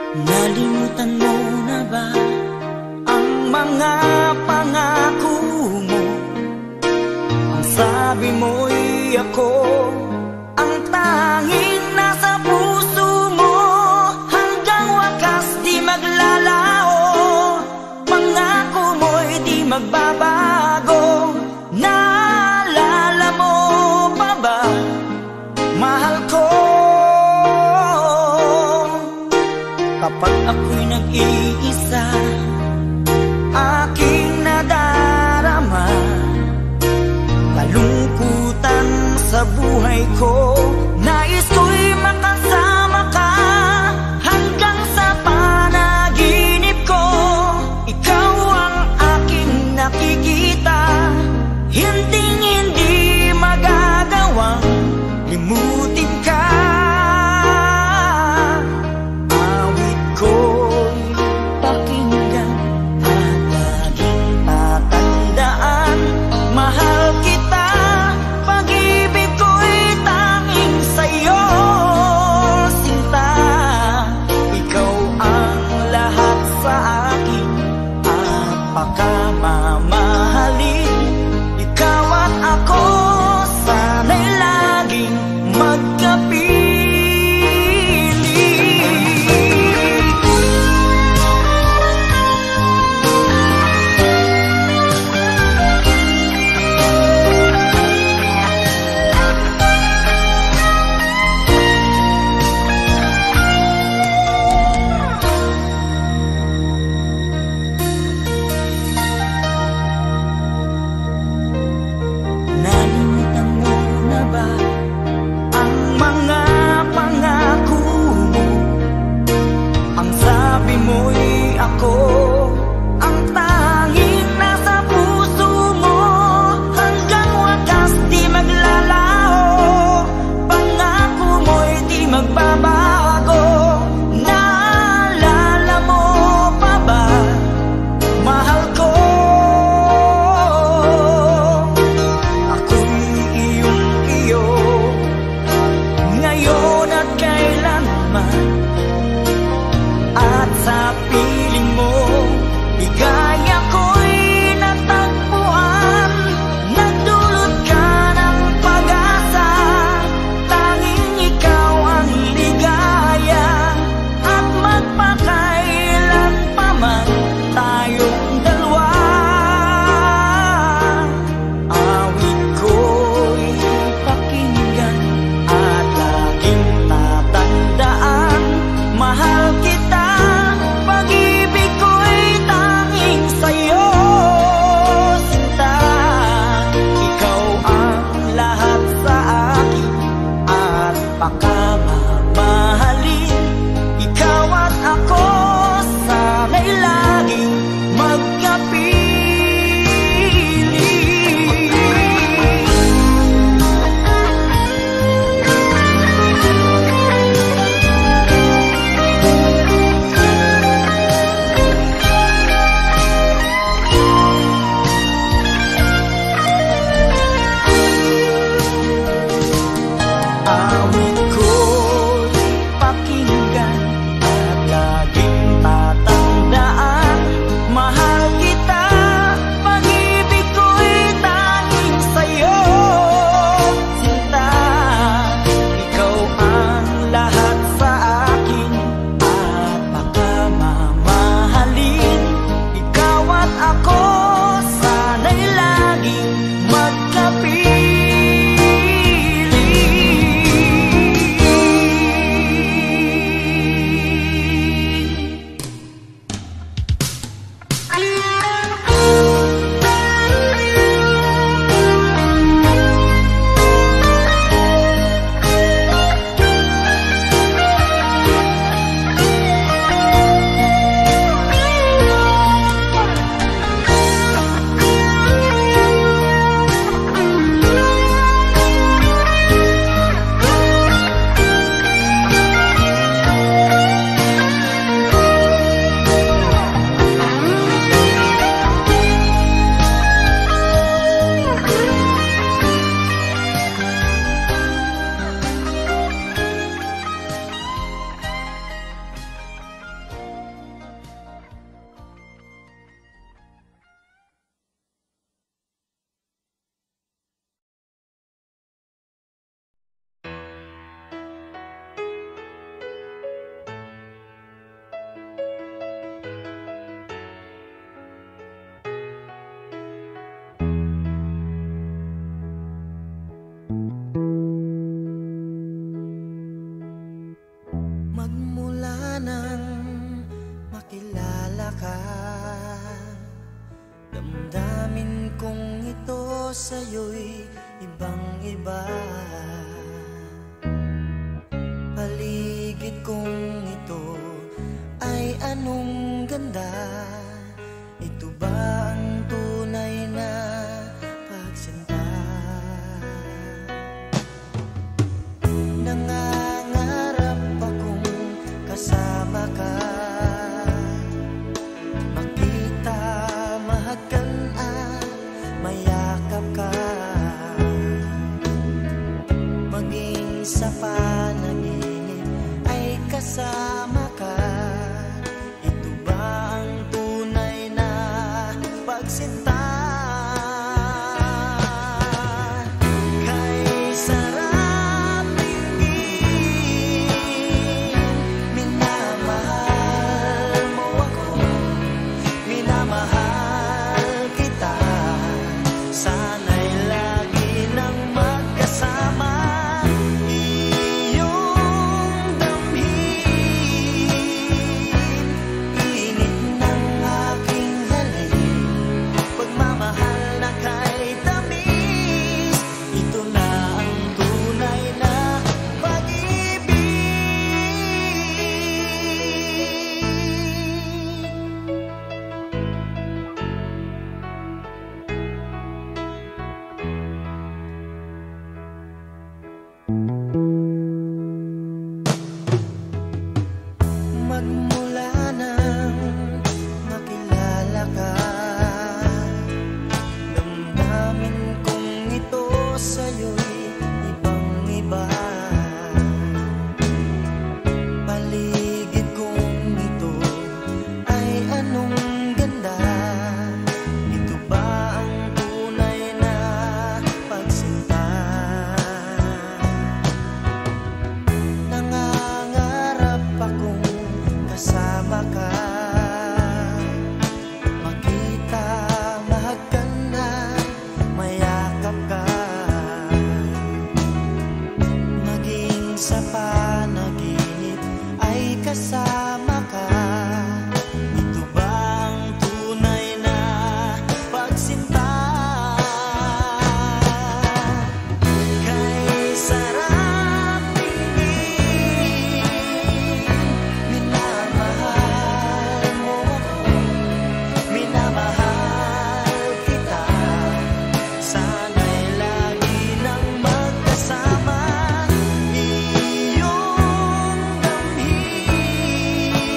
Nalimutan mo na ba ang mga pangako mo? Ang sabi mo'y ako ang tanging nasa puso mo. Hanggang wakas di maglalao, pangako mo'y di magbabago. Naalala mo pa ba, mahal ko? Kapag ako'y nag-iisa, aking nadarama kalungkutan sa buhay ko. Nais ko'y makasama ka hanggang sa panaginip ko. Ikaw ang aking nakikita, hinding-hindi magagawang limutin ka. Mahal kita, pag-ibig ko'y tanging nang makilala ka. Damdamin kong ito sa'yo'y ibang-iba. Paligid kong ito ay anong ganda. Ito ba ang tunay na pagsinta? Nangangarap akong kasama ka, makita, mahagkan at mayakap ka, maging sa panaginip ay kasama ka. Ito ba ang tunay na pagsinta? Kay sarap tingin, minamahal mo ako, minamahal kita. Sana'y lagi nang magkasama, iyong damhin, init ng aking halik, pagmamahal na kay tamis. Ito na ang tunay na pag-ibig. Magmula nang makilala ka, damdamin kong ito sa'yo'y ibang-iba. Paligid kong ito ay anong ganda. Ito ba ang tunay na pagsinta? Nangangarap akong kasama ka, makita, mahagkan na mayakap ka, maging sa panaginip ay kasama ka. Ito ba ang tunay na pagsinta? Kay sarap tingin, minamahal mo ako, minamahal kita. Sana'y lagi nang magkasama, iyong damhin,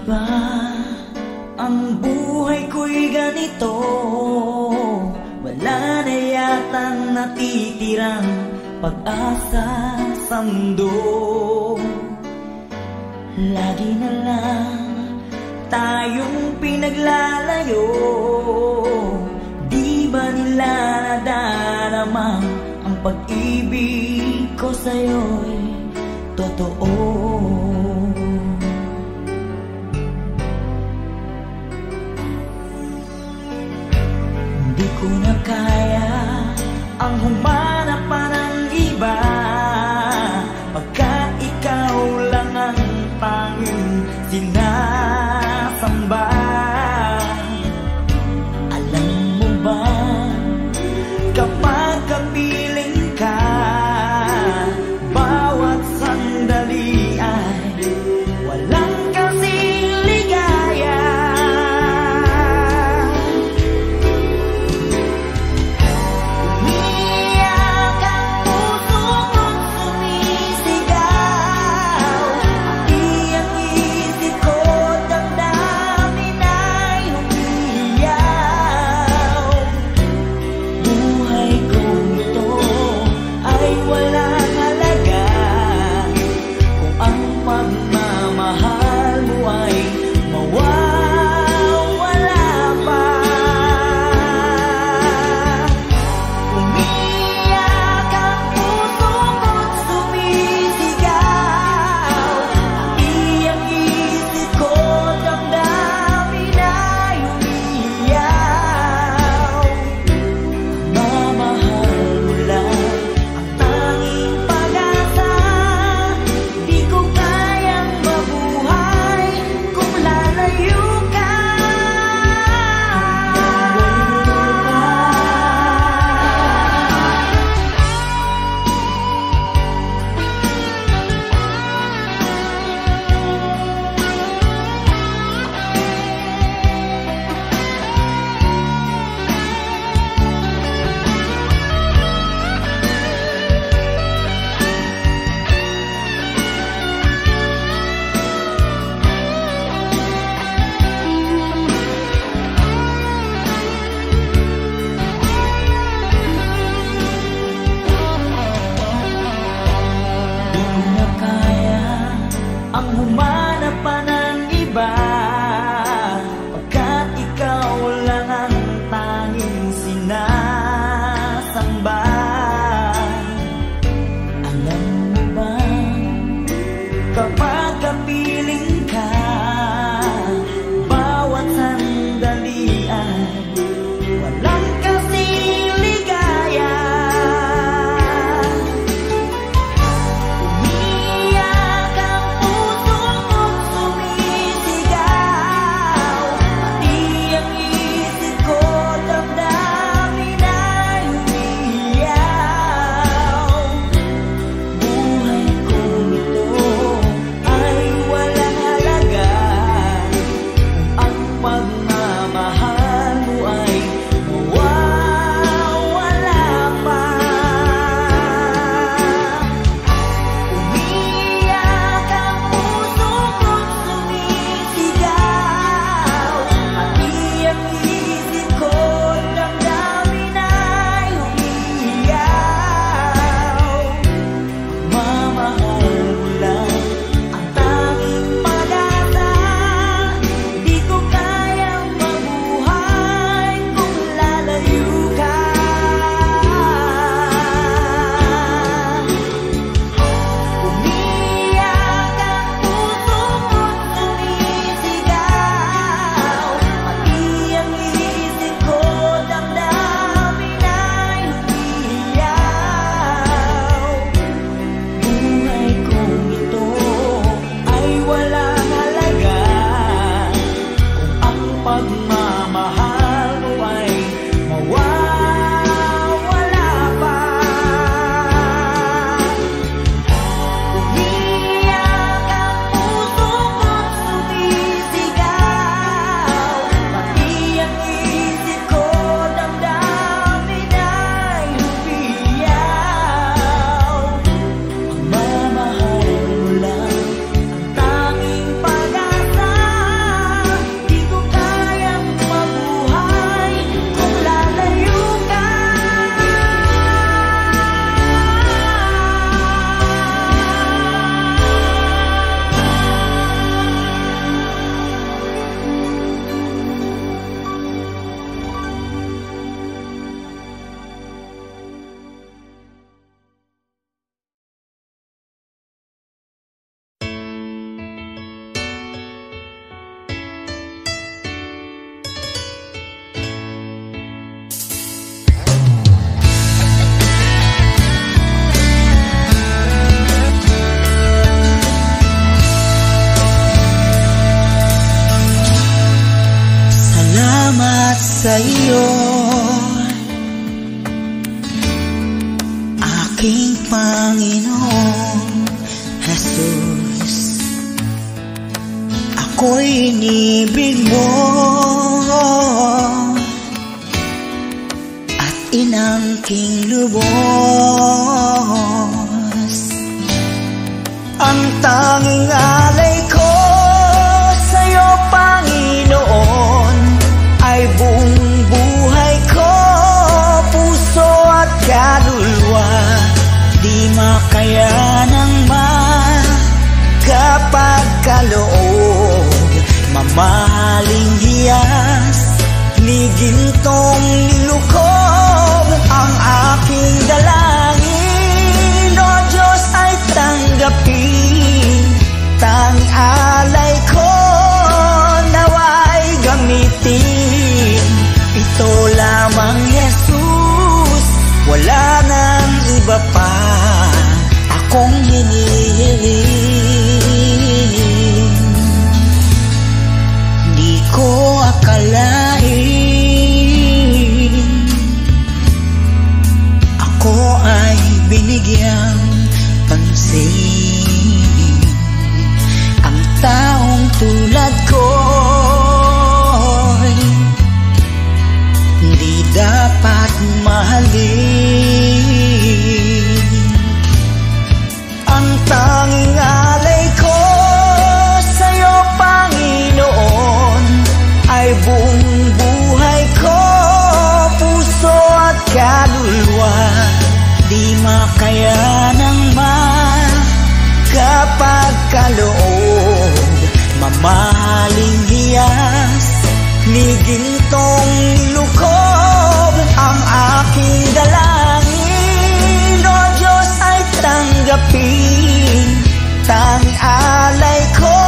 ba ang buhay ko'y ganito? Wala na yatang natitirang pag-asa sa mundo. Lagi na lang tayong pinaglalayo. Di ba nila nadarama ang pag-ibig ko sa'yo'y totoo? Di ko na kaya ang humanap pa ng iba, pagkat ikaw lang ang tanging sinasamba. Alam mo ba, kapag kapiling ka, bawat sandali ay walang kasing ligaya. Umiyak ang puso ko't sumisigaw, di ang isip ko, damdamin ay umiiyaw. Buhay kong ito ay walang halaga kung ang pagmamahal mo ay mawawala pa. Umiyak ang puso ko't sumisigaw, di ang isip ko, damdamin ay umiiyaw. Mamahal mo lang ang tanging pag-asa, di ko kayang mabuhay kung lalayo ka. Di ko na kaya ang humanap pa ng iba, pagkat ikaw lang ang tanging sinasamba. Alam mo ba, kapag kapiling ka, bawat sandali ay walang kasing ligaya. Umiyak ang puso Lord, aking Panginoon Jesus, ako'y inibig mo at inangking lubos. Ang tanging alay ko sa'yo, Panginoon, ay buong buhay ko, puso at kaluluwa. Di makayanang magkapagkaloob, mamahaling hiyas ni gintong nilukob. Ang aking dalangin, O Diyos, ay tanggapin. Tanging alay ko nawa'y gamitin. Ito lamang, Jesus, wala nang iba pa akong hinihiling. Di ko akalain ako ay binigyang pansin. Ang taong tulad ko'y di dapat mahalin. Ang tanging alay ko sa'yo, Panginoon, ay buong buhay ko, puso at kaluluwa. Di makayanang magkapagkaloob, mamahaling hiyas ni gintong nilukob. Ang aking dalangin, O Diyos, ay tanggapin. Tanging alay ko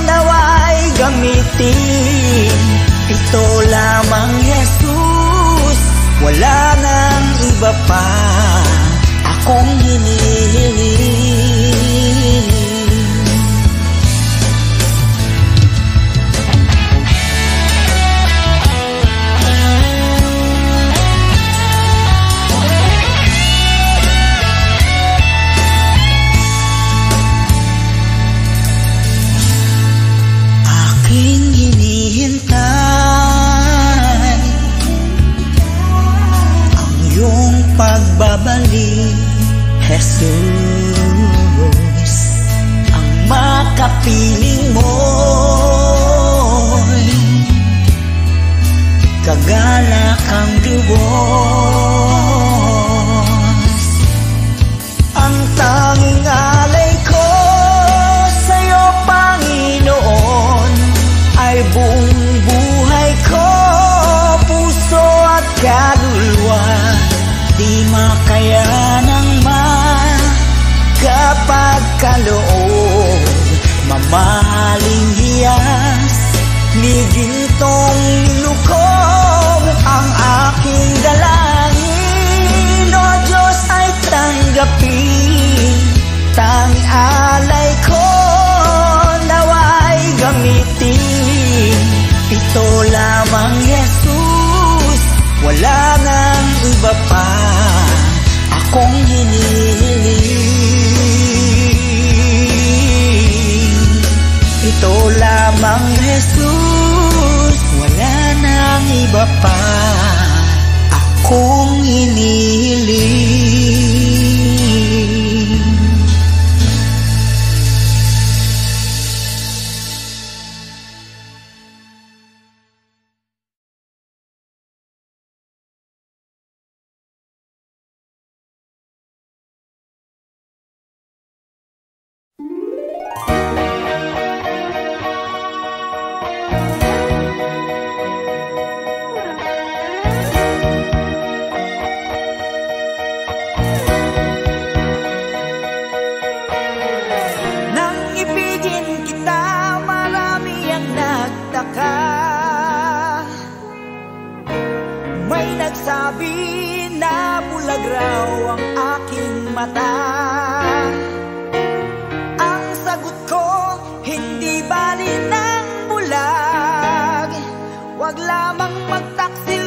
nawa'y gamitin. Ito lamang, Jesus, wala nang iba pa akong hinihiling. Aking hinihintay ang iyong pagbabalik, Jesus. Ang makapiling mo'y kagalak ang lubos. Ang tanging alay ko sa'yo, Panginoon, ay buong buhay ko, puso at kaluluwa. Di makayanang magkapagkaloob, mamahaling hiyas ni gintong nilukob. Ang aking dalangin, O Diyos, ay tanggapin. Tanging alay ko nawa'y gamitin. Ito lamang, Jesus, wala nang iba pa akong hinihiling. Ito lamang, Jesus, wala nang iba pa akong hinihiling. Nagsabi na bulag raw ang aking mata. Ang sagot ko, hindi bali ng bulag. Wag lamang magtaksi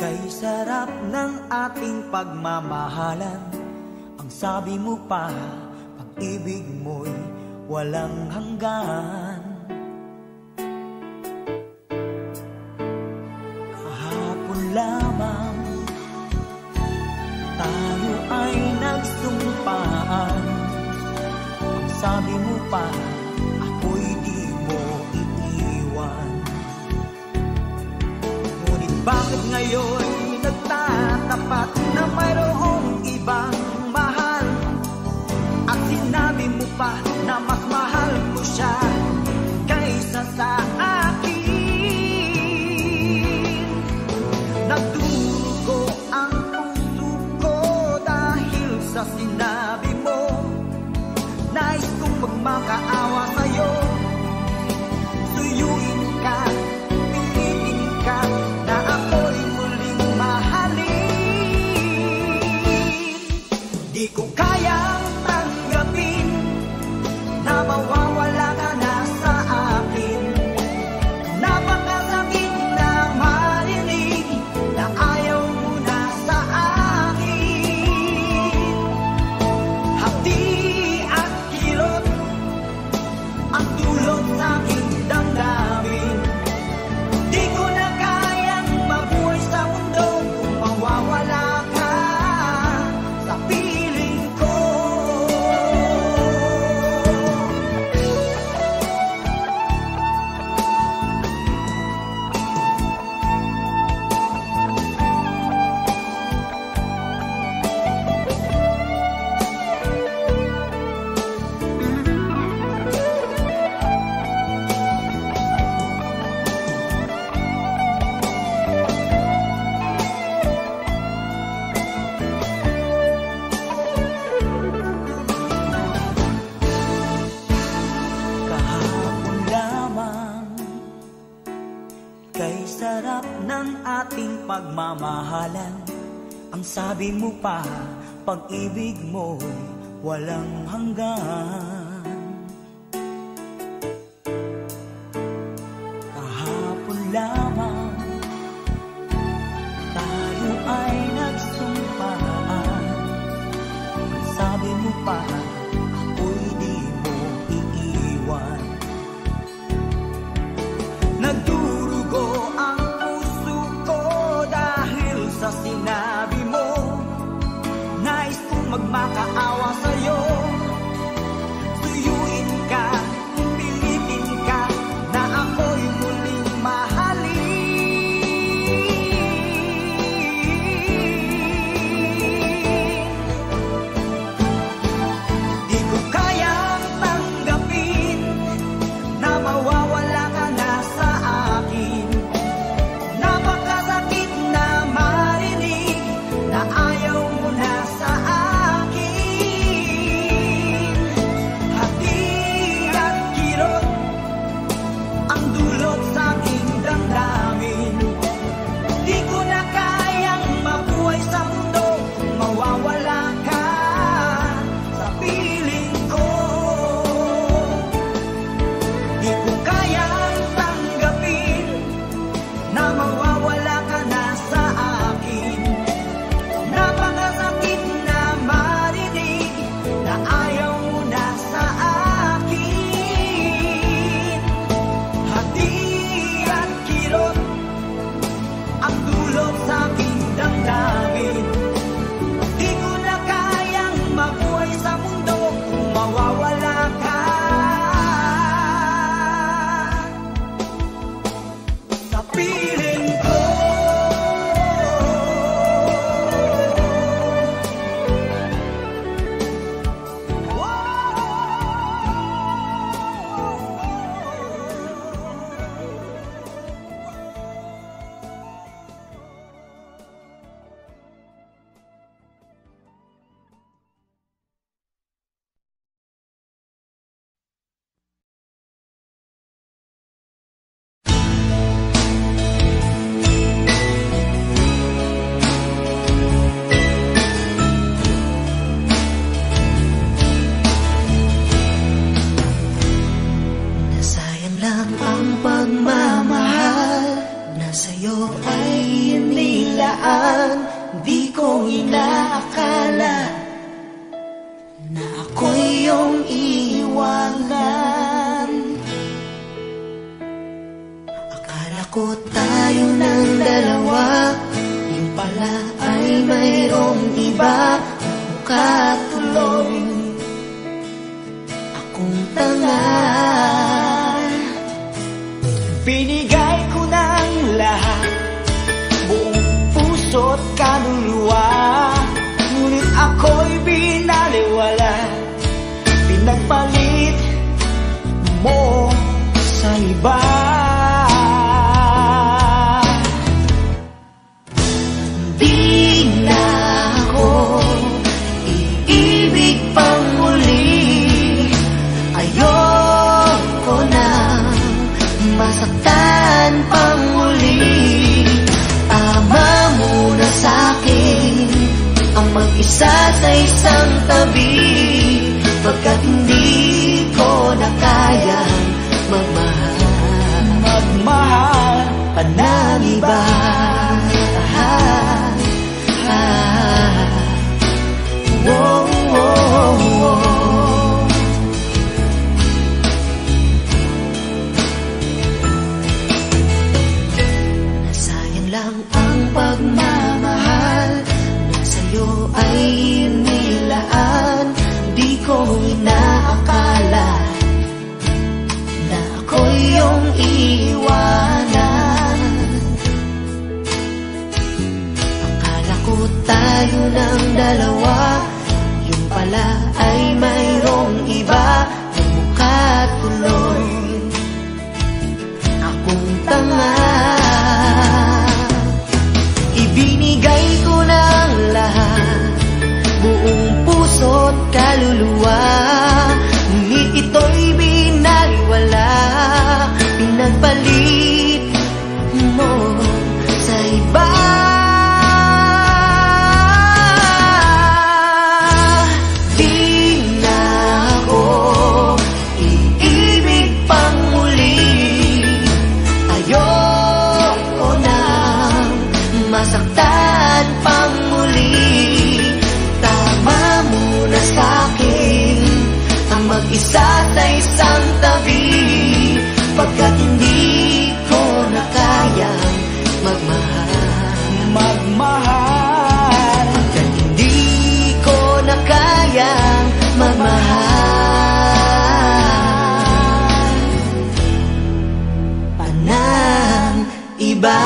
Kay sarap ng ating pagmamahalan. Ang sabi mo pa, pag-ibig mo'y walang hanggan. Kahapon lamang tayo ay nagsumpaan. Ang sabi mo pa, ako'y di mo iiwan. Ngunit bakit ngayon nagtatapat na mayroong ibang mahal? At sinabi mo pa na mas mahal mo siya kaysa sa akin. Nagdurugo ang puso ko dahil sa sinabi mo. Nais kong magmakaawa sa'yo. Suyuin ka, pilitin ka, na ako'y muling mahalin. Di ko kayang tanggapin na mawawala ka na sa akin. Napakasakit na marinig na ayaw mo na sa akin. Hapdi at kilot ang dulot sa aking damdamin. Di ko na kayang mabuhay sa mundo kung mawawala ka sa piling ko. Kahapon lamang, kay sarap ng ating pagmamahalan. Ang sabi mo pa, pag-ibig mo'y walang hanggan. Kahapon lamang tayo ay nagsumpaan. Ang sabi mo pa, ako'y di mo iiwan. Nagdurugo ang puso ko dahil sa sinabi mo. Nais kong magmakaawa sa'yo. Suyuin ka, pilitin ka, na ako'y muling mahalin. Di ko kayang tanggapin na mawawala ka na sa akin. Napakasakit na marinig na ayaw mo na sa akin. ko inaakala na ako'y iyong iiwanan. Akala ko tayo ng dalawa, yung pala ay mayroong iba. Mukha tuloy akong tanga. Binigay ko ng lahat, buong puso't kaluluwa, ngunit ako'y binaliwala. Pinagpalit mo sa iba. Di na ako iibig pang muli. Ayoko na masaktan pang muli. Tama muna sa'kin ang mag-isa sa isang tabi, pagkat hindi ko na kayang magmahal pa ng iba. Whoa, whoa, whoa. Nasayang lang ang pagmamahal na sa'yo ay inilaan. Di ko inaakala na ako'y iyong iiwanan. Akala ko tayo ng dalawa, yung pala ay mayroong iba. Ang mukha tuloy akong tanga. Ibinigay ko ng lahat, buong puso't kaluluwa, ngunit ito'y binaliwala. Pinagpalit mo sa iba. Di na ako iibig pang muli. Ayoko na masaktan pang muli. Tama muna sa'kin ang mag-isa sa isang tabi, pagkat hindi ko na kayang magmahal. Pagkat hindi ko na kayang magmahal pa ng iba.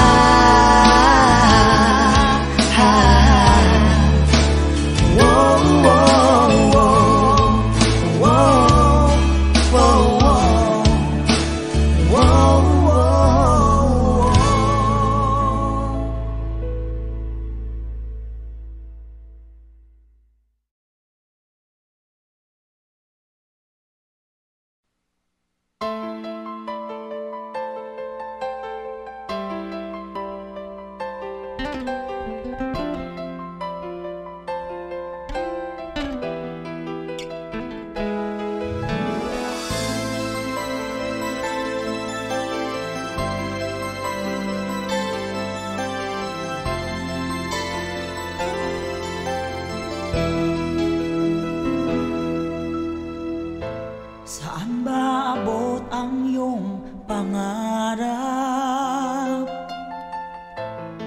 Saan ba abot ang iyong pangarap?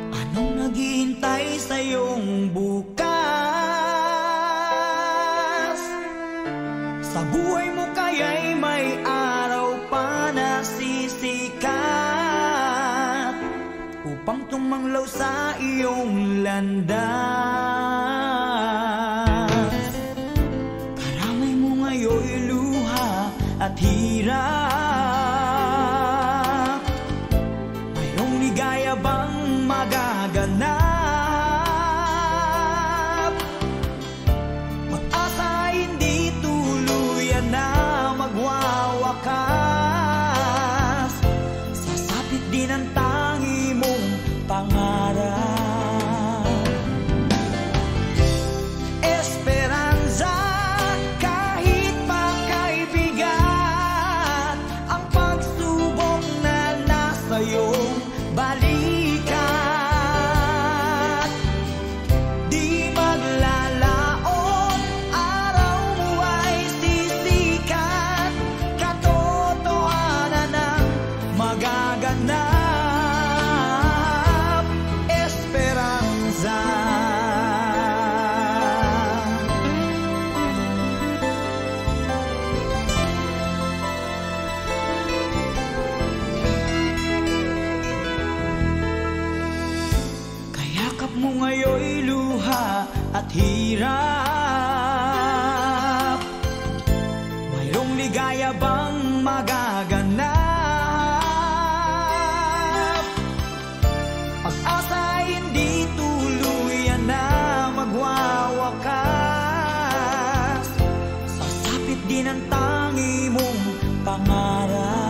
Anong naghihintay sa iyong bukas? Sa buhay mo kaya'y may araw pa na sisikat upang tumanglaw sa iyong landas. Karamay mo ngayon'y luha at hirap. Mayroong ligaya bang magaganap? Pag-asa ay hindi tuluyan na magwawakas. Sasapit din ang tangi mong pangarap. Esperanza at hirap. Mayroong ligaya bang magaganap? Pag-asa hindi tuluyan na magwawakas. Sasapit din ang tangi mong pangarap.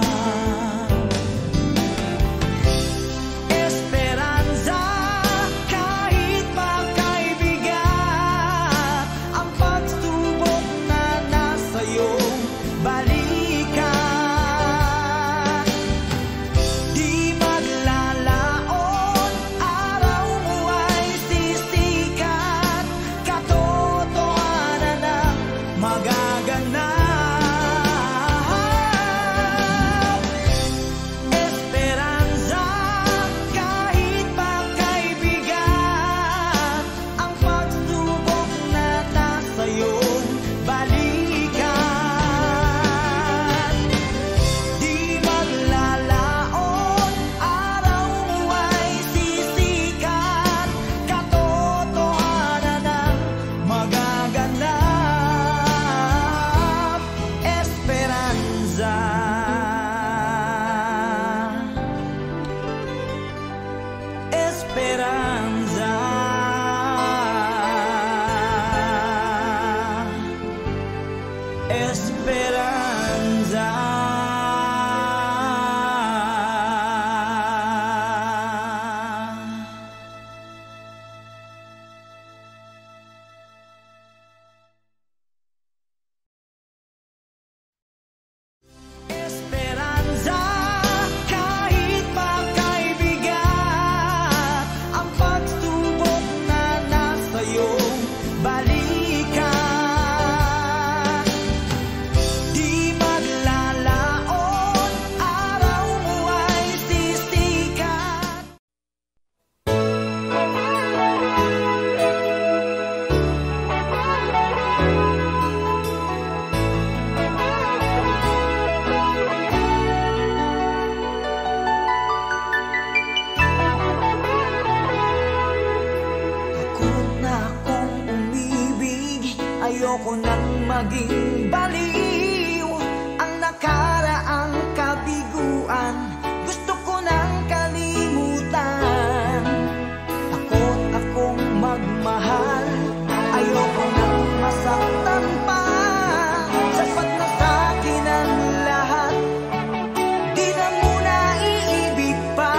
Ayoko nang maging baliw ang nakaraang kabiguan. Gusto ko nang kalimutan. Takot akong magmahal. Ayoko nang masaktan pa. Sapat na sa'kin ang lahat. Di na muna iibig pa.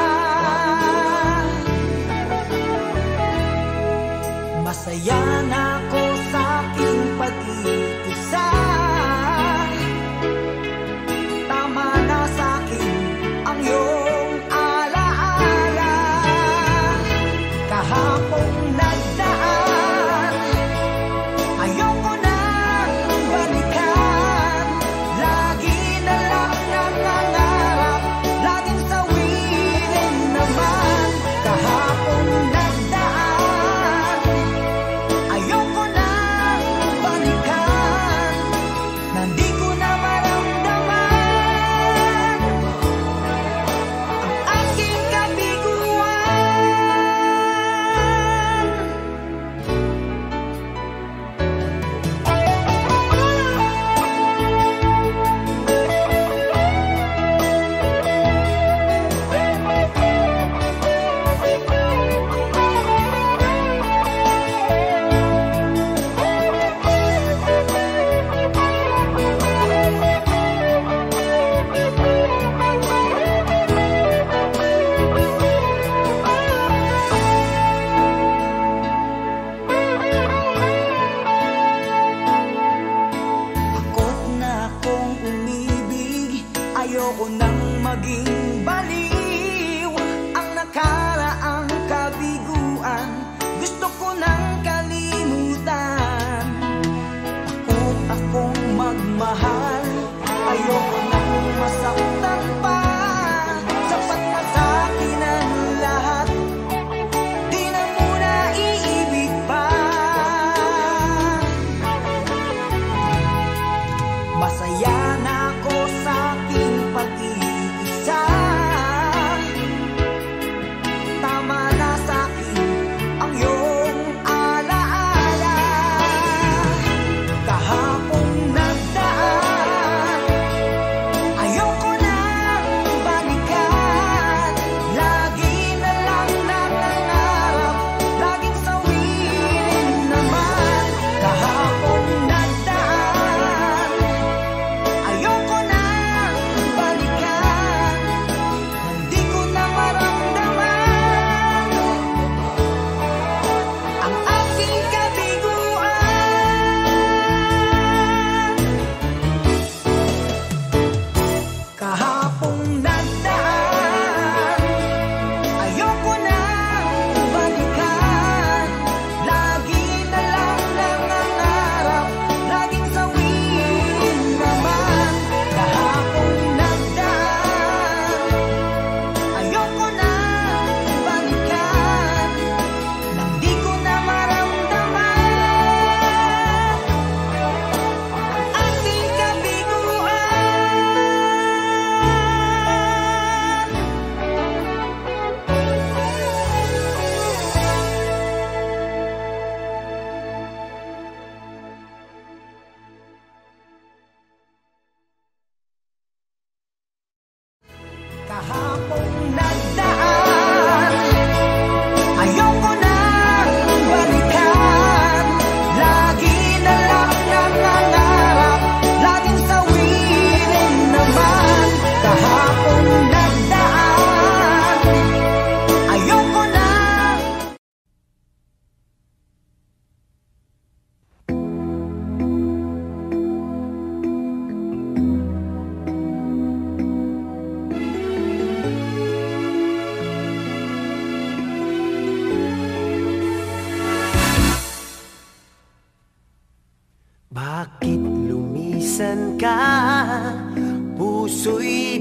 Masaya na ako sa aking pag-iisa.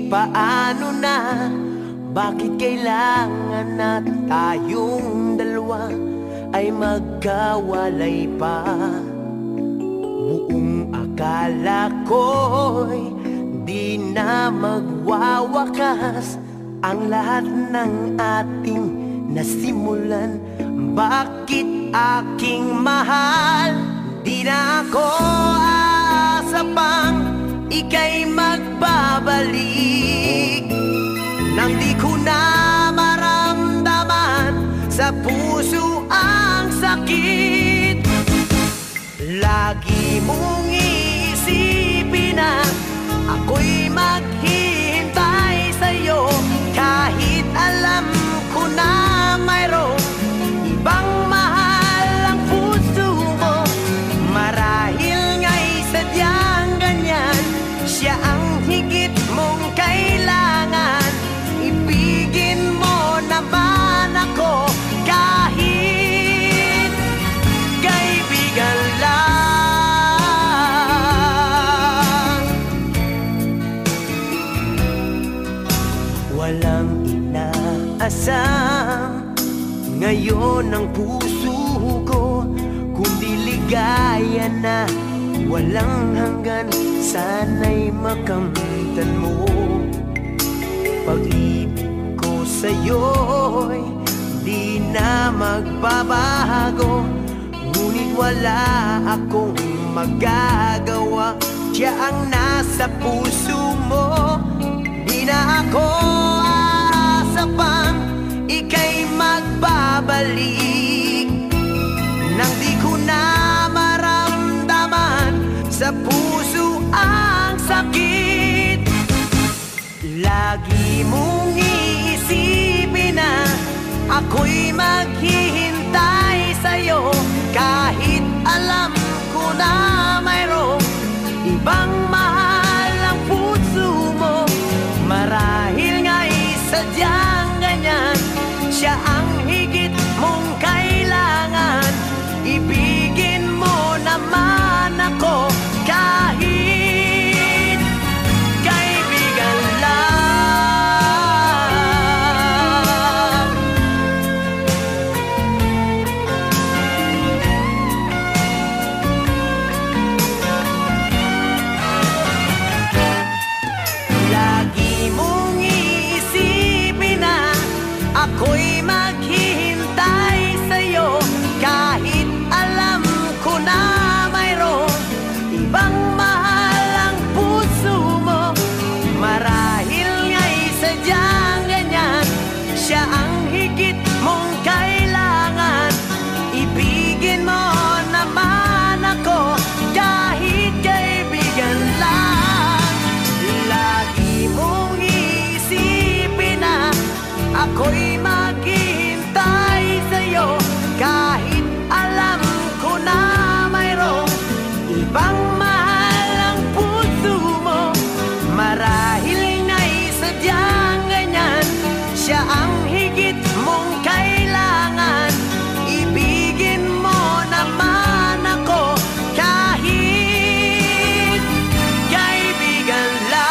paano na? Bakit kailangan na tayong dalawa ay magkawalay pa? Buong akala ko'y di na magwawakas ang lahat ng ating nasimulan. Bakit aking mahal? Di na ako aasa pang ika'y magbabalik, nang di ko na maramdaman sa puso ang sakit. Lagi mong iisipin na ako'y maghihintay sa'yo, kahit alam ko na mayroong ibang mahal ang puso mo. Marahil nga'y sadyang ganyan, siya ang higit mong kailangan. Ibigin mo naman ako kahit kaibigan lang. Walang inaasam ngayon ang puso ko, kundi ligaya na walang hanggan. Sana'y makamtan mo. Pag-ibig ko sa'yo'y di na magbabago, ngunit wala akong magagawa. Siya ang nasa puso mo. Di na ako aasa pang ika'y magbabalik, nang di ko na maramdaman sa puso ang sakit. Lagi mong iisipin na ako'y maghihintay sa'yo, kahit alam ko na mayroong ibang mahal ang puso mo. Marahil nga'y sadyang ganyan, siya ang higit mong kailangan. Ibigin mo naman ako kahit kaibigan lang. Lagi mong iisipin na ako'y maghihintay sa'yo, kahit alam ko na mayroong ibang mahal ang puso mo. Marahil nga'y sadyang ganyan, siya ang higit mong kailangan. Ibigin mo naman ako kahit kaibigan lang. Lagi mong iisipin na ako'y maghihintay sa'yo, kahit alam ko na mayroong ibang mahal ang puso mo. Marahil nga'y sadyang ganyan, siya ang higit mong kailangan. Ibigin mo naman ako kahit kaibigan lang.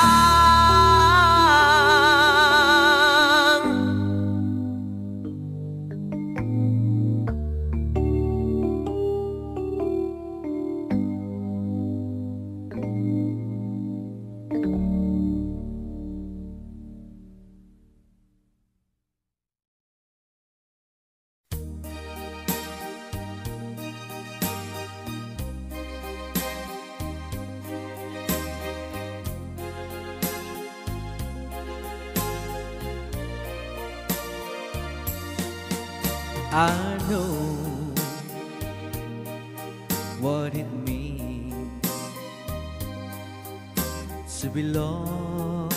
I know what it means to be lost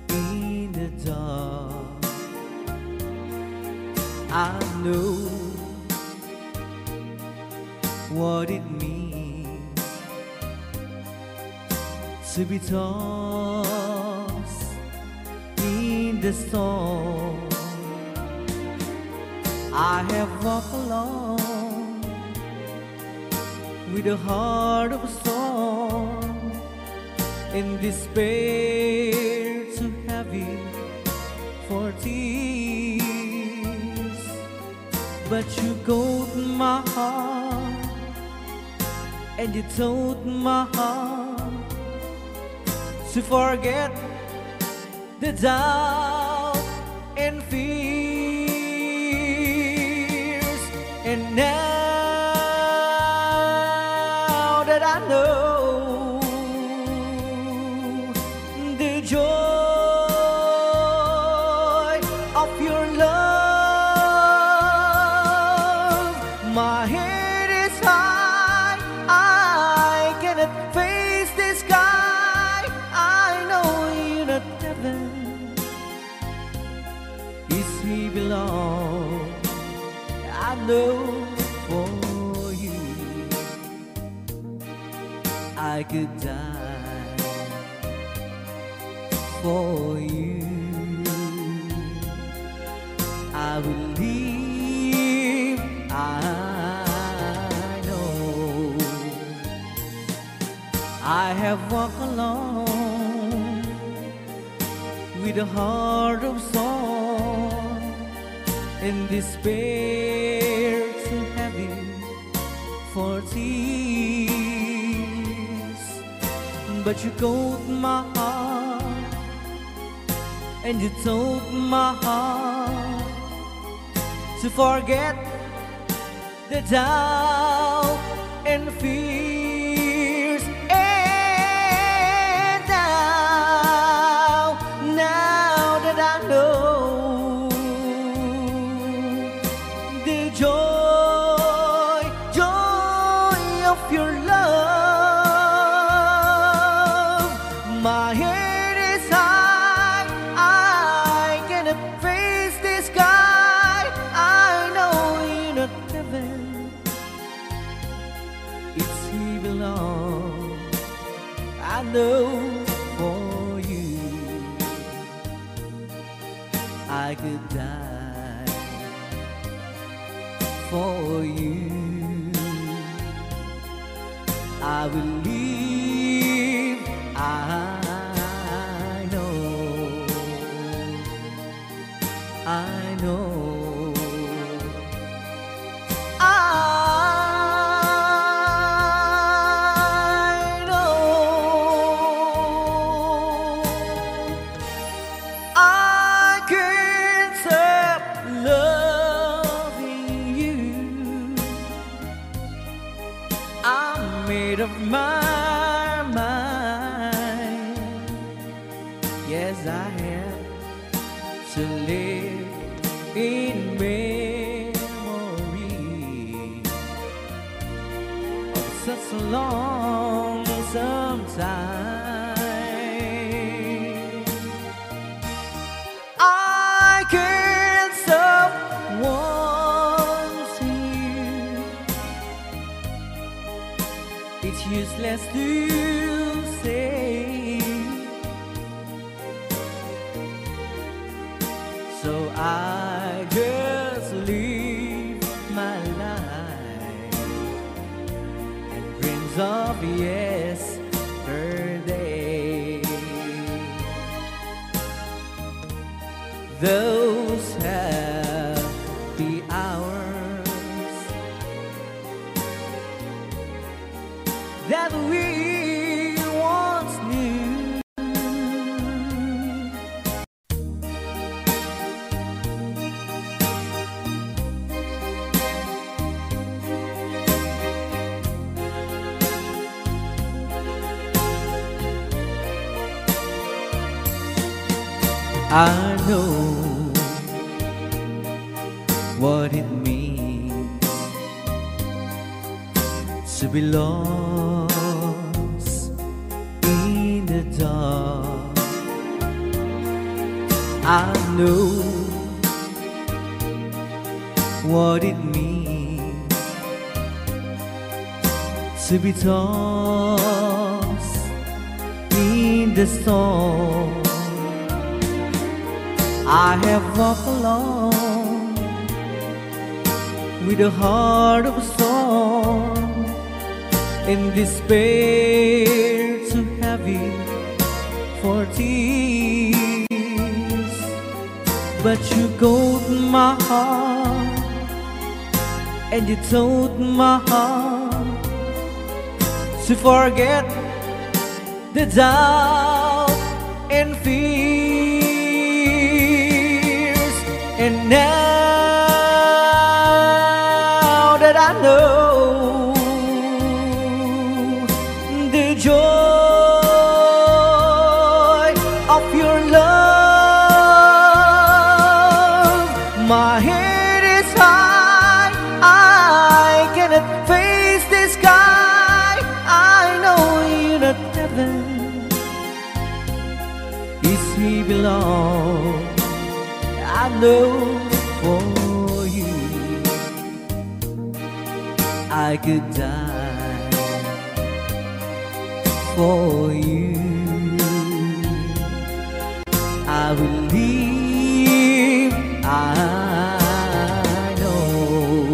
in the dark. I know what it means to be tossed in the storm. I have walked alone with a heart of stone, in despair too heavy for tears, but you got my heart and you told my heart to forget the doubt and fears. And now that I know the joy of your love, my head is high, I cannot face the sky. I know you're not heaven, is he belong. I know for you I could die for you. I will leave, I know. I have walked alone with a heart of song and despair too heavy for tears, but you called my heart and you told my heart to forget the doubt and fears. And now that I know the joy of your love, my head is high, I cannot face the sky. I know you're not heaven, it's he belong. I know for you I could die for you. I will leave, I know, I know, I know. I can't stop loving you. I'm made of my mind. Yes, I have to live in memory of such a long time. I can't stop wanting you. It's useless to say, so I just live my life and dreams of yesterday. Those happy hours that we once knew. I know what it means to be lost in the dark. I know what it means to be tossed in the storm. I have walked alone with a heart of stone, in despair too heavy for tears, but you caught my heart and you told my heart to forget the doubt and fears. And now that I know the joy of your love, my head is high, I cannot face the sky. I know you're not heaven, is he belong. I know for you I could die for you. I will live, I know.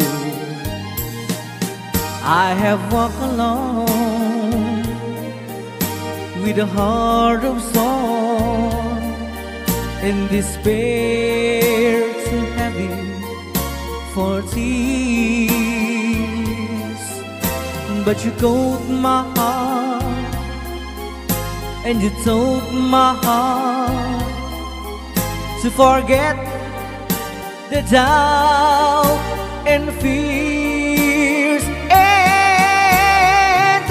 I have walked alone with a heart of song and despair too heavy for tears. But you caught my heart and you told my heart to forget the doubt and fears. And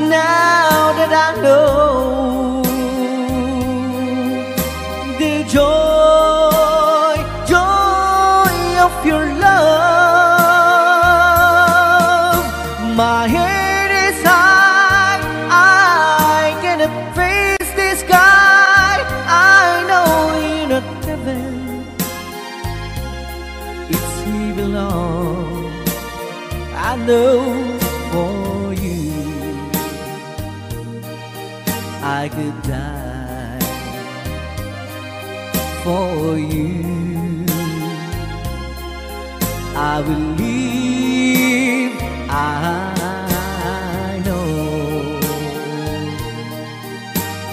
now that I know the joy of your love, my head is high, I cannot face the sky. I know you're not heaven, it's he belong. I know for you I could die for you. I will live, I know,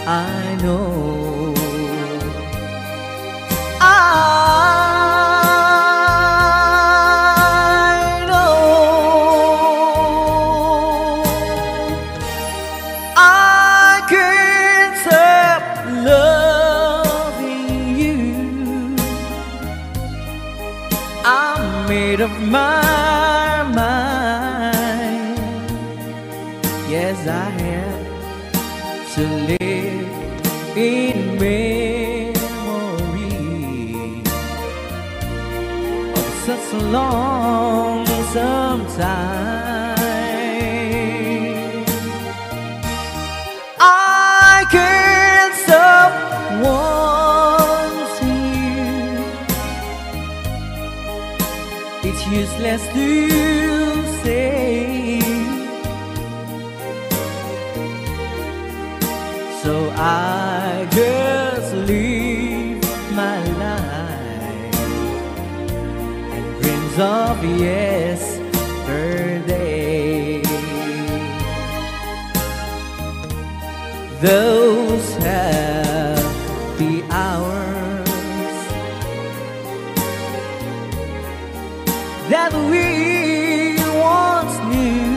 I know, I know. I can't stop loving you. I'm made up my mind. Yes, I have to live in memory of such a long time. I can't stop wanting you. It's useless to say, so I just live my life and dreams of yesterday. Those happy hours that we once knew,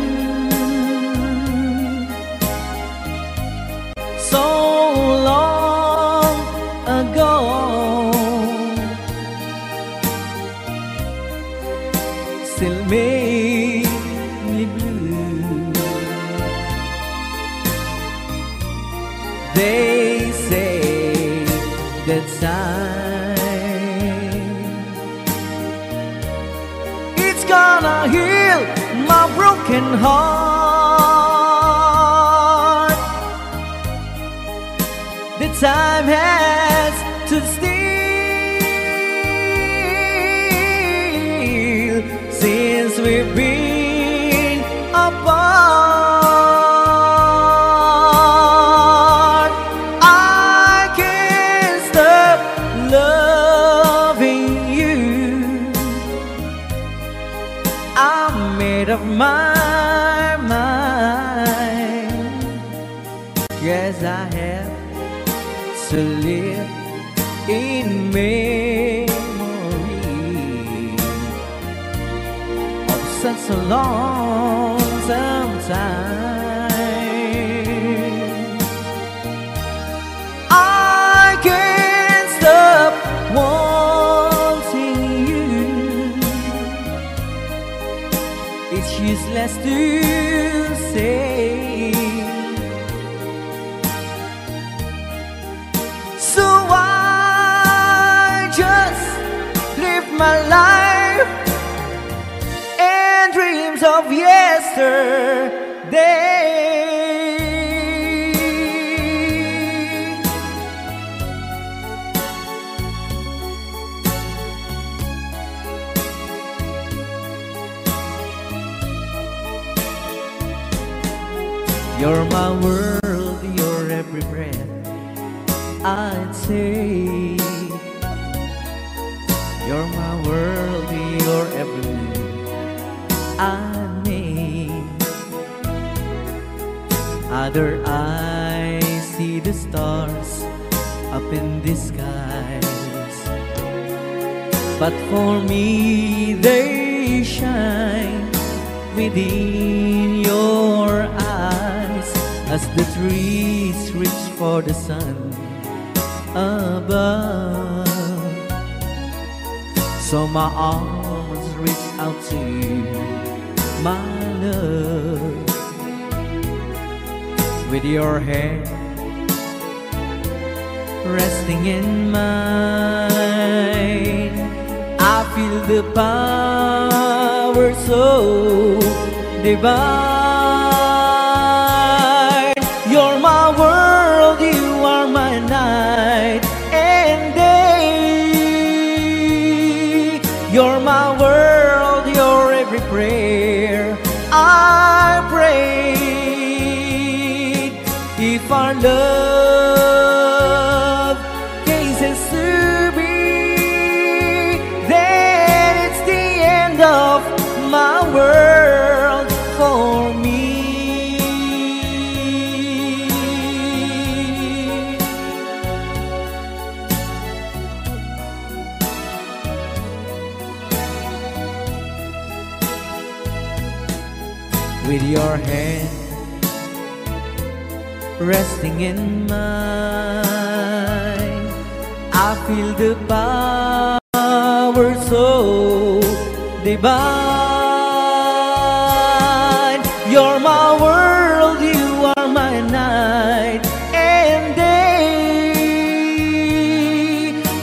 so long ago, still make me blue. They say that time it's gonna heal my broken heart. The time has to steal since we've been apart. I can't stop loving you. I'm made up my mind. Yes, I have to live in memory of such a lonesome time. I can't stop wanting you. It's useless to say. So I just live my life and dreams of yesterday. You're my world, you're every breath I'd say. You're my world, you're every move I make. Other eyes see the stars up in the skies, but for me they shine within your eyes as the trees reach for the sun above. So my arms reach out to you, my love. With your hand resting in mine, I feel the power so divine. You're my world, you are my night and day. You're my world, your every prayer I prayed. If our love cases to be, then it's the end of my world for me. With your hand resting in mine, I feel the power so divine. You're my world, you are my night and day.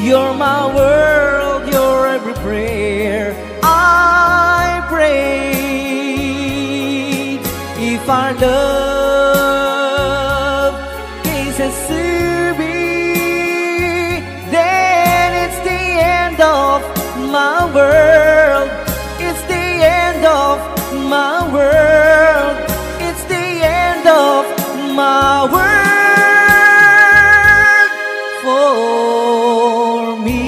You're my world, your every prayer I pray. If our love cases to be, then it's the end of my world. It's the end of my world. It's the end of my world for me.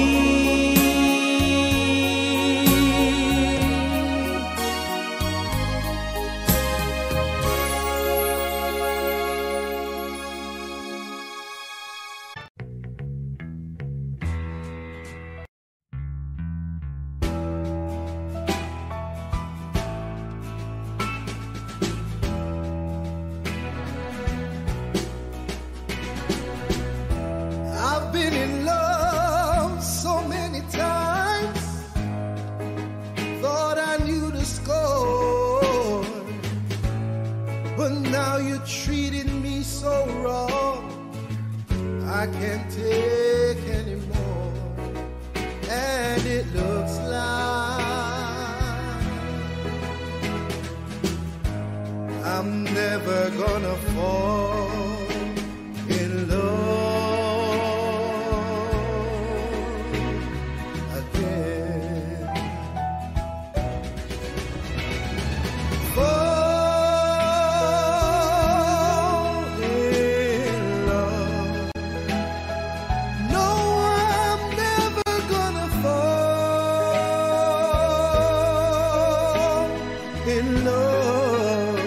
I've been in love so many times, thought I knew the score, but now you're treating me so wrong, I can't take anymore, and it looks like I'm never gonna fall in love again. Fall in love. No, I'm never gonna fall in love.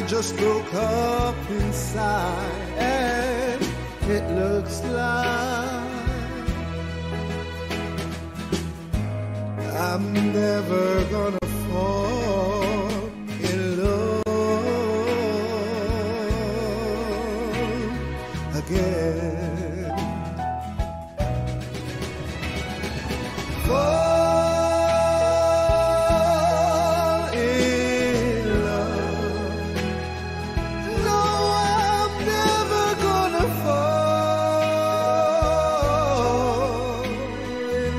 just broke up inside, and it looks like I'm never gonna fall in love again. Fall in love. No, I'm never gonna fall in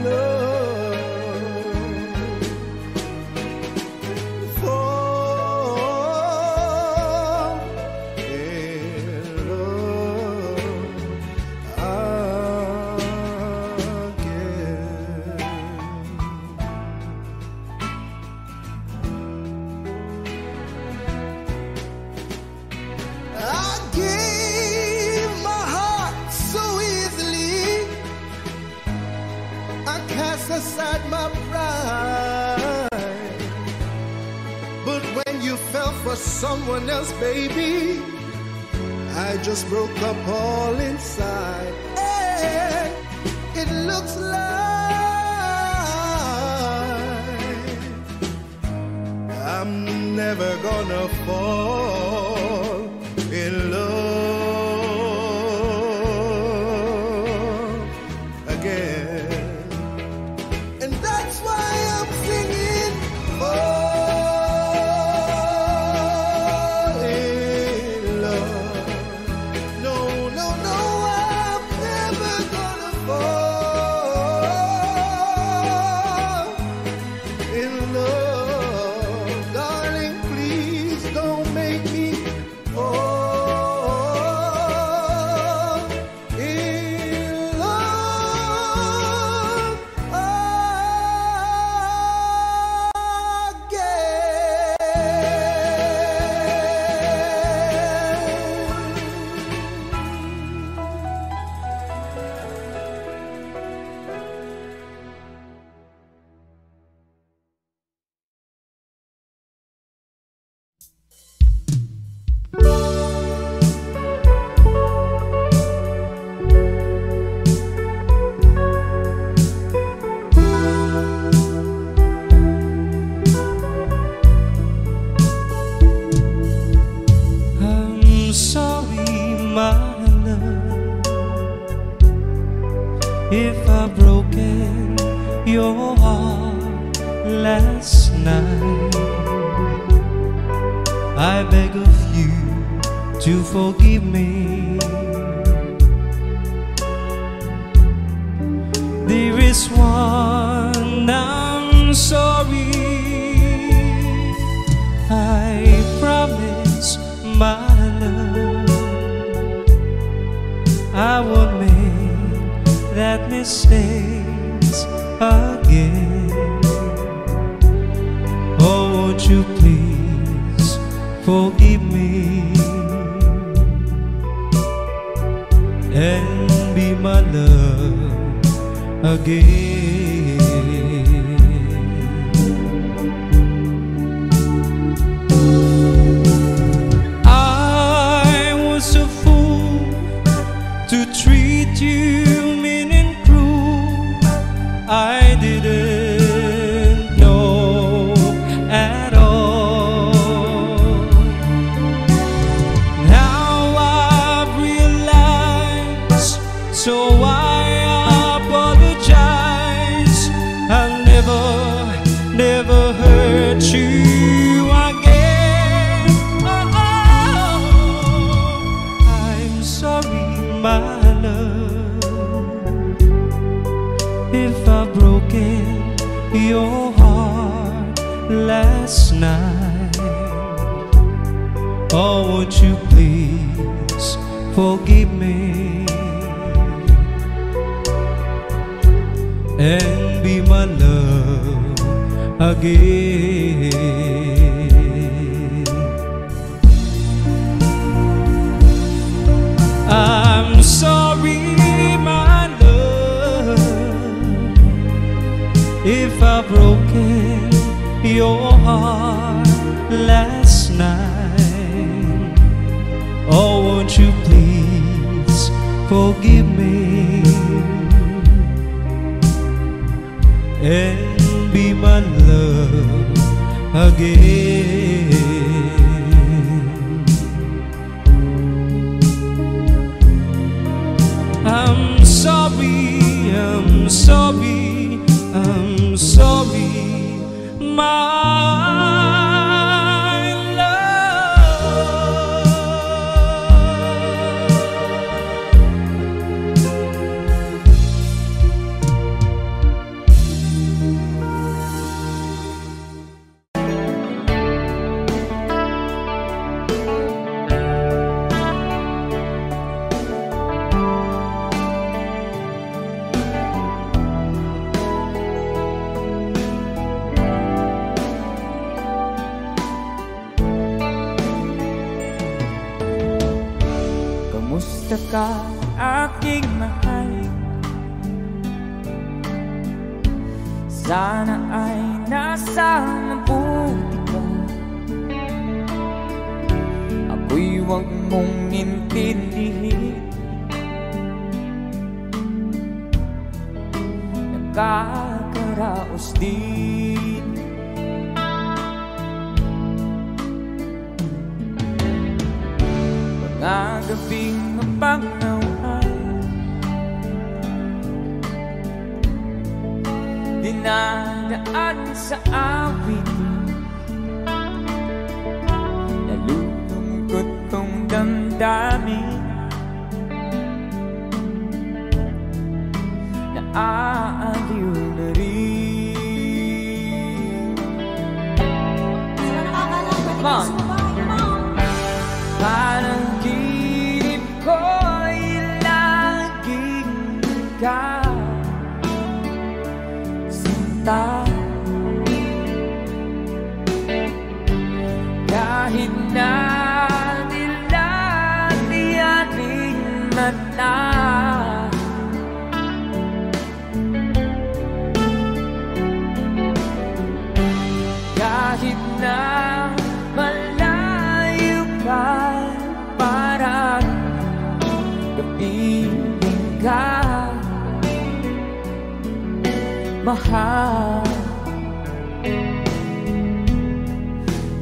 love. Fall in love again. I gave my heart so easily. I cast aside my pride. But when you fell for someone else, baby, I just broke up all inside. And it looks like I'm never gonna fall in love again. And that's why I'm singing fall in love. No, no, no, I'm never gonna fall in love. Darling, please don't make me fall in love I'm sorry, my love, if I've broken your heart last night. I beg of you to forgive me. There is one I'm sorry. I promise, my love, I won't make that mistake again. Oh, won't you please forgive me and be my love again. I was a fool to treat you mean and cruel. I didn't know at all. Now I've realized, so I apologize. I'll never hurt you again. Oh, I'm sorry, my love, if I've broken your heart last night. Oh, won't you please forgive me and be my love again. I'm sorry, my love, if I've broken your heart last night. forgive me and be my love again. I'm sorry, I'm sorry, I'm sorry, my Kamusta ka, aking mahal? Sana ay nasa mabuti ka. Ako'y huwag mong intindihin. Nakakaraos din. Mga gabing mapangaway, dinadaan sa awit, nalulungkot kong damdamin, naaaliw na rin. Parang ginip ko'y laging ikaw, sinta. Kahit na nilatiyaring mata, kahit na malayo ka, parang kapiling ka, mahal.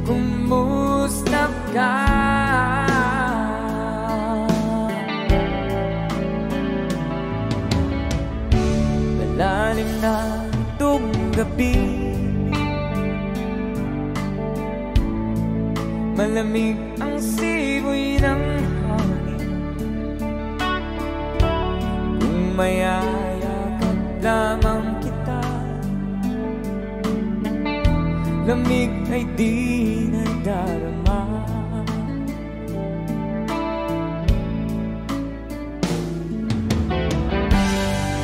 Kumusta ka? Malalim na itong gabi, malamig ang simoy ng hangin. Kung mayayakap lamang kita, lamig ay di nadarama.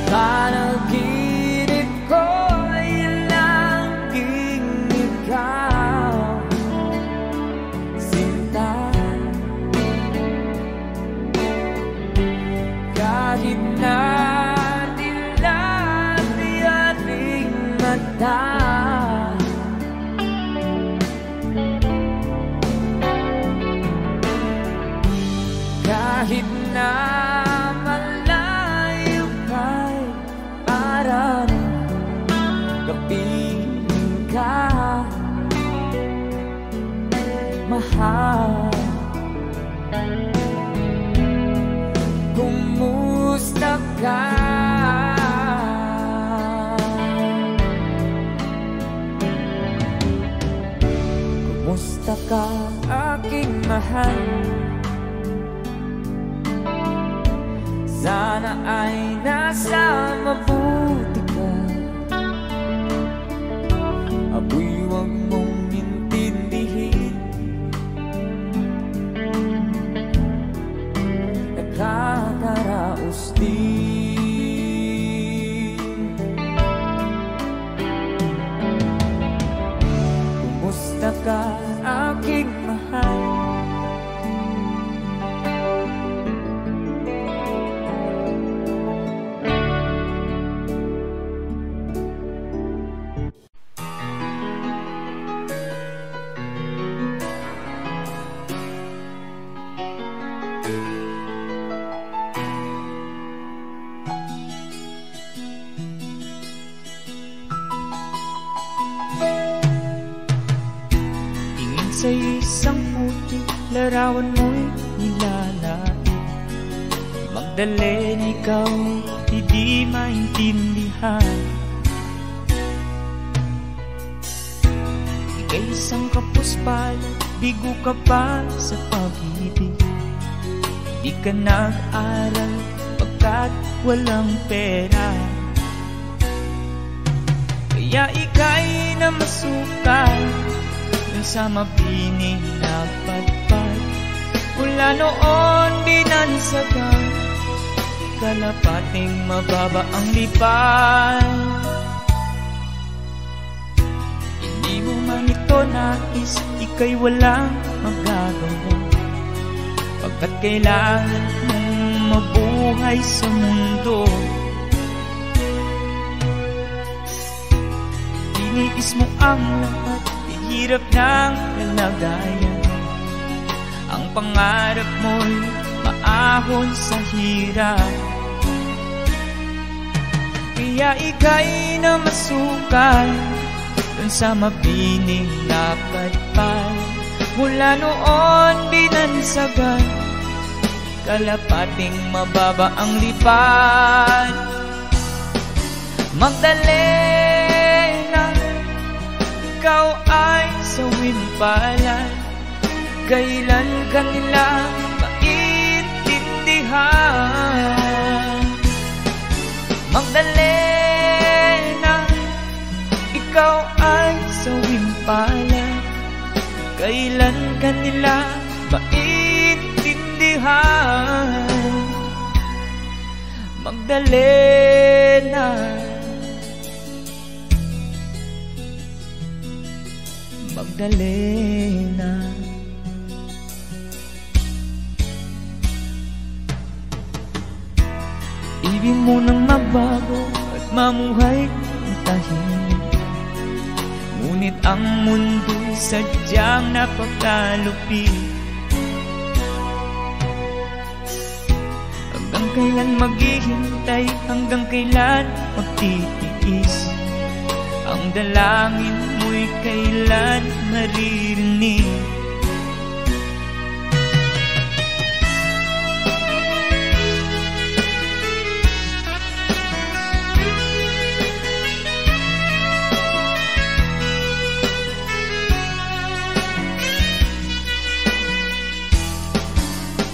Panaginip ko'y laging ikaw, sinta. Kahit na nilatiyaring mata, kahit na malayo ka'y parang kapiling ka, mahal. Kumusta ka? Kumusta ka, aking mahal? Sana ay nasa mabuti ka. Ako'y huwag mong intindihin. Nakakaraos din. Kumusta ka, aking mahal? larawan mo'y nilalait. Magdalena, ikaw hindi maintindihan. Ika'y isang kapuspalad, bigo ka pa sa pag-ibig. Di ka nag-aral pagkat walang pera. Kaya ika'y namasukan dun sa mabining na padpad. Mula noon binansagan, kalapating mababa ang lipad. Hindi mo man ito nais, ika'y walang magagawa, pagkat kailangan mong mabuhay sa mundo. Iniis mo ang lahat, hirap ng kalagayan. Ang pangarap mo'y maahon sa hirap. Kaya ika'y namasukan dun sa mabining na padpad. Mula noon binansagan, kalapating mababa ang lipad. Magdalena, ikaw ay sawimpalan. Kailan ka nila maintindihan? Magdalena, ikaw ay sawimpalan. Kailan ka nila maintindihan? Magdalena, Magdalena. Ibig mo nang mabago at mamuhay ng tahimik, ngunit ang mundo sadyang napakalupit. Hanggang kailan maghihintay, hanggang kailan magtitiis? Ang dalangin mo'y kailan maririnig?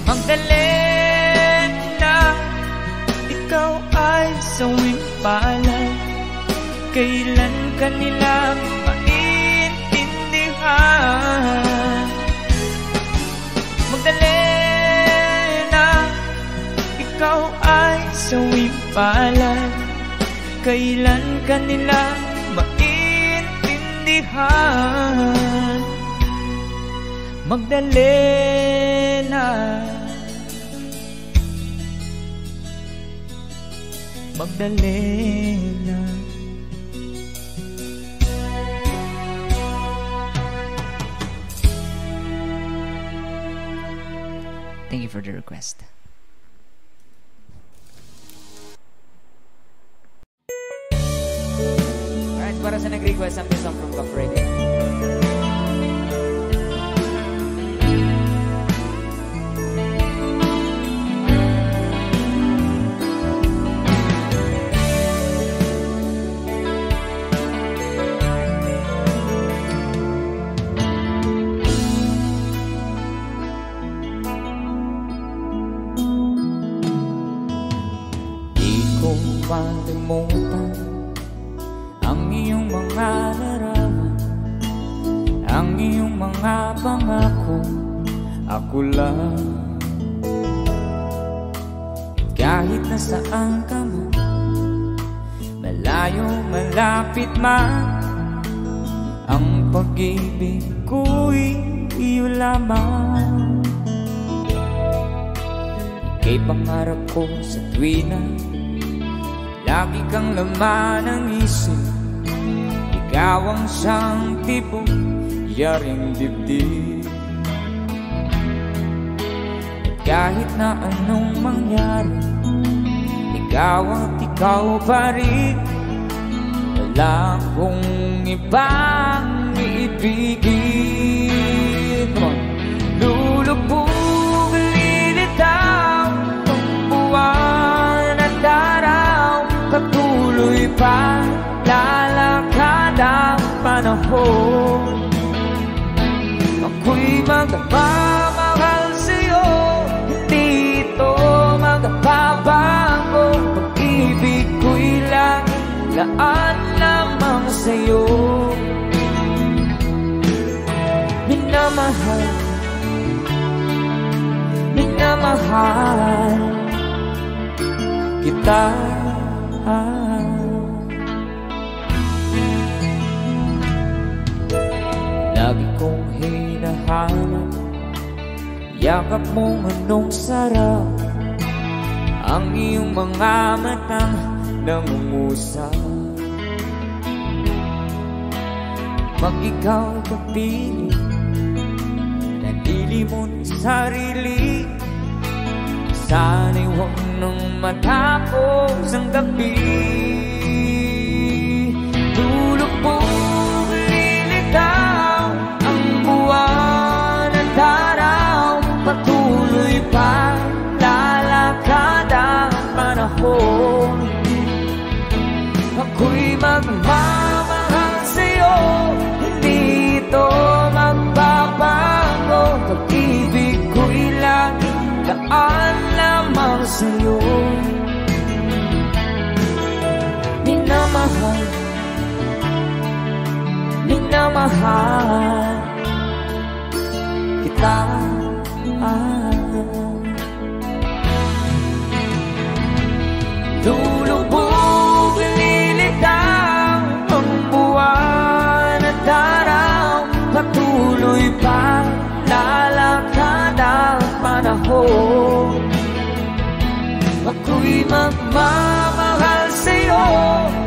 Magdalena, ikaw ay sawimpalan. Kailan ka nila maintindihan? Magdalena, ikaw ay sawimpalan. Kailan ka nila maintindihan? Magdalena, Magdalena. Thank you for the request. Alright, para sa nag-request, sample song from Buff Radio. Malimutan ang iyong mga larawan, ang iyong mga pangako. Ako lang, kahit nasaan ka man, malayo, malapit man, ang pag-ibig ko'y iyo lamang. Ika'y pangarap ko sa tuwina, lagi kang laman ng isip. Ikaw ang siyang tipong yaring dibdib. At kahit na anong mangyari, ikaw at ikaw pa rin. Wala akong ibang iibigin. Come on. Lulubog Daan lamang sa'yo. Minamahal, minamahal kita. Lagi kong hinahanap yakap mong anong sarap, ang iyong mga matang nangungusap. Pag ikaw kapili, nanili mo't sarili, sana'y huwag nang matapos ang gabi. Lulubog, lilitaw ang buwan at araw, patuloy pa lalakad ang panahon. Ako'y magmamahal sa'yo, hindi ito magbabago. Pag-ibig ko'y laging daan lamang sa'yo. Minamahal, minamahal kita. Lulubog, lilitaw ang buwan at araw, patuloy pa lalakad ang panahon. Ako'y magmamahal sa'yo,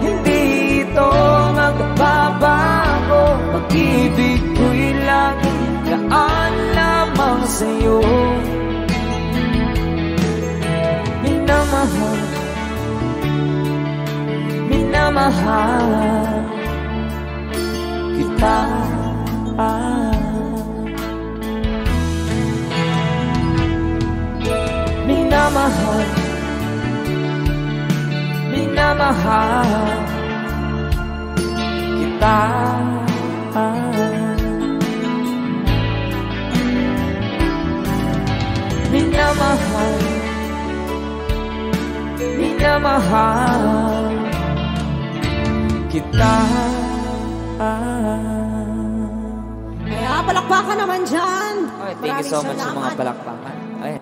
hindi ito magbabago. Pag-ibig ko'y laging daan lamang sa'yo. Minamahal, minamahal kita. Minamahal, minamahal kita. Minamahal, minamahal kita. Kaya palakpakan naman dyan. Okay, thank you so much sa mga palakpakan. Ay.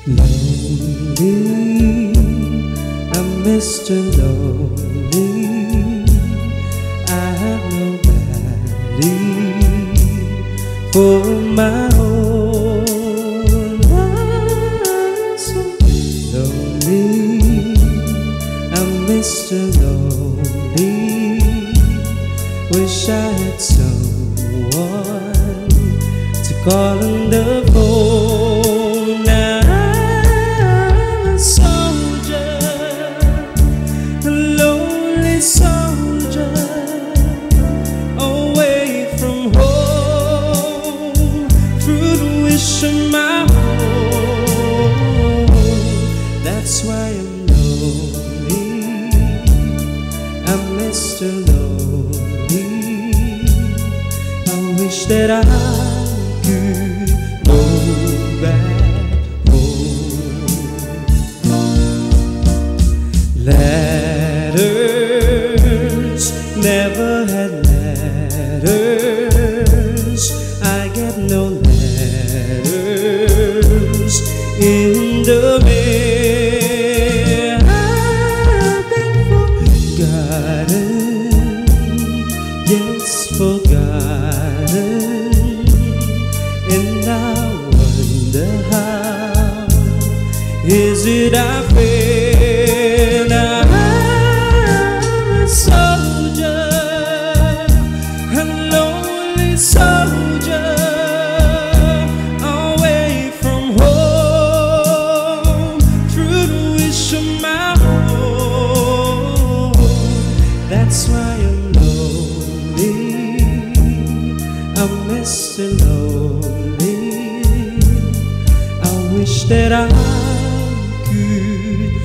Lonely, I'm Mr. Lonely. I have nobody for my own. I'm so lonely, I'm Mr. Lonely. Wish I had someone to call on the phone. That's why I'm lonely, I'm Mr. Lonely. I wish that I could go back home. Letters, never had letters. I get no letters in the mail. Forgotten, and I wonder how is it I feel. I'm a soldier, a lonely soldier, away from home, through the wish of my home. That's why I'm I'm Mr. Lonely. I wish that I could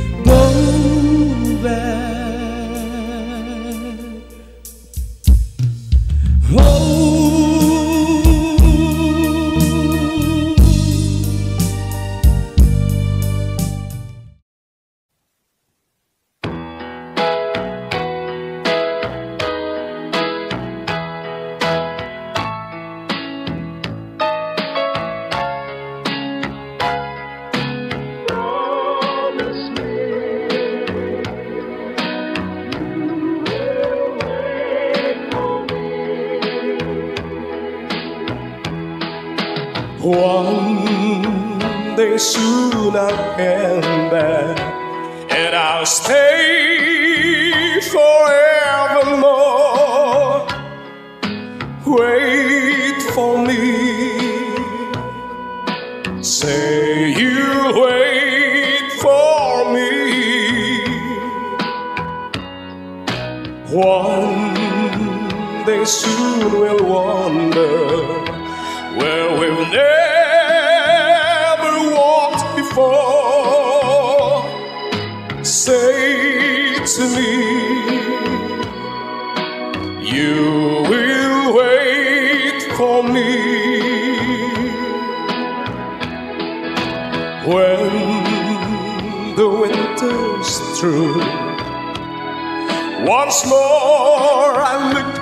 One day soon I'll come back, and I'll stay forevermore. Wait for me. Say you'll wait for me. One day soon we'll wander where we've never walked before. Say to me, you will wait for me. When the winter's through, once more I look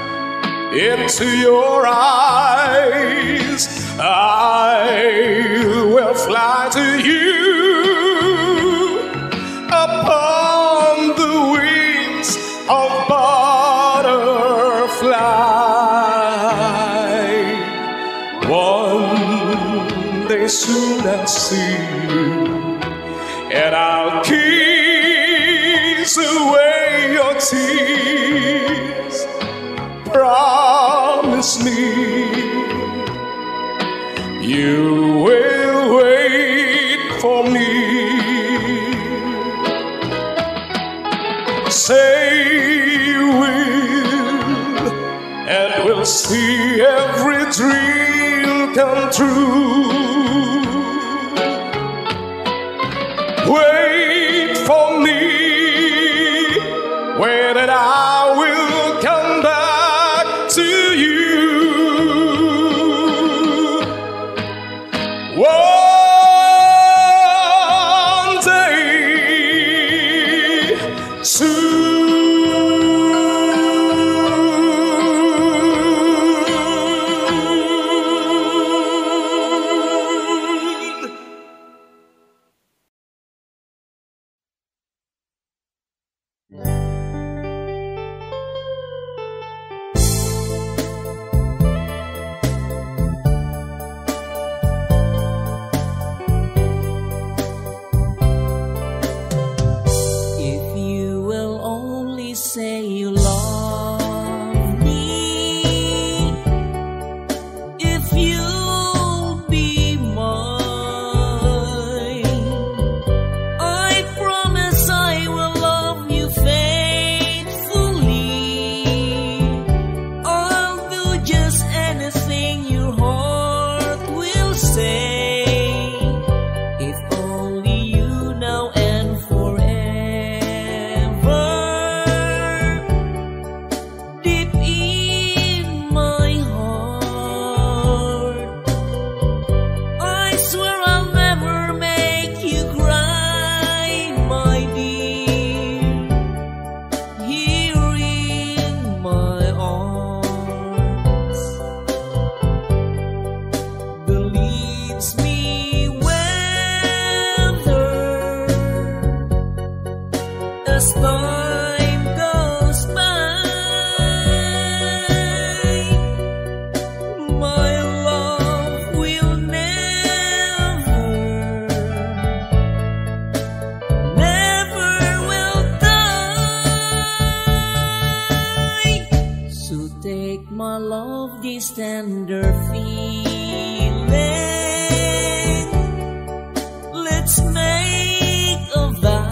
into your eyes, I will fly to you upon the wings of butterfly. One day soon I'll see you, and I'll kiss away your tears. Promise me you will wait for me. Say you will, and we'll see every dream come true. Wait for me, wait and I will come back to you. One day soon. Say you love me, if you'll be mine, I promise I will love you faithfully. I'll do just anything your heart will say, if only you now and forever. As time goes by, my love will never will die. So take my love, this tender feeling, let's make a vow.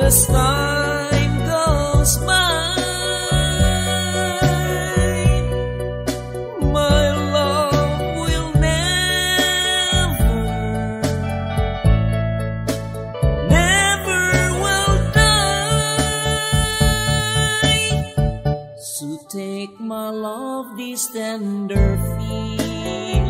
As time goes by, my love will never will die. So take my love, this tender feeling,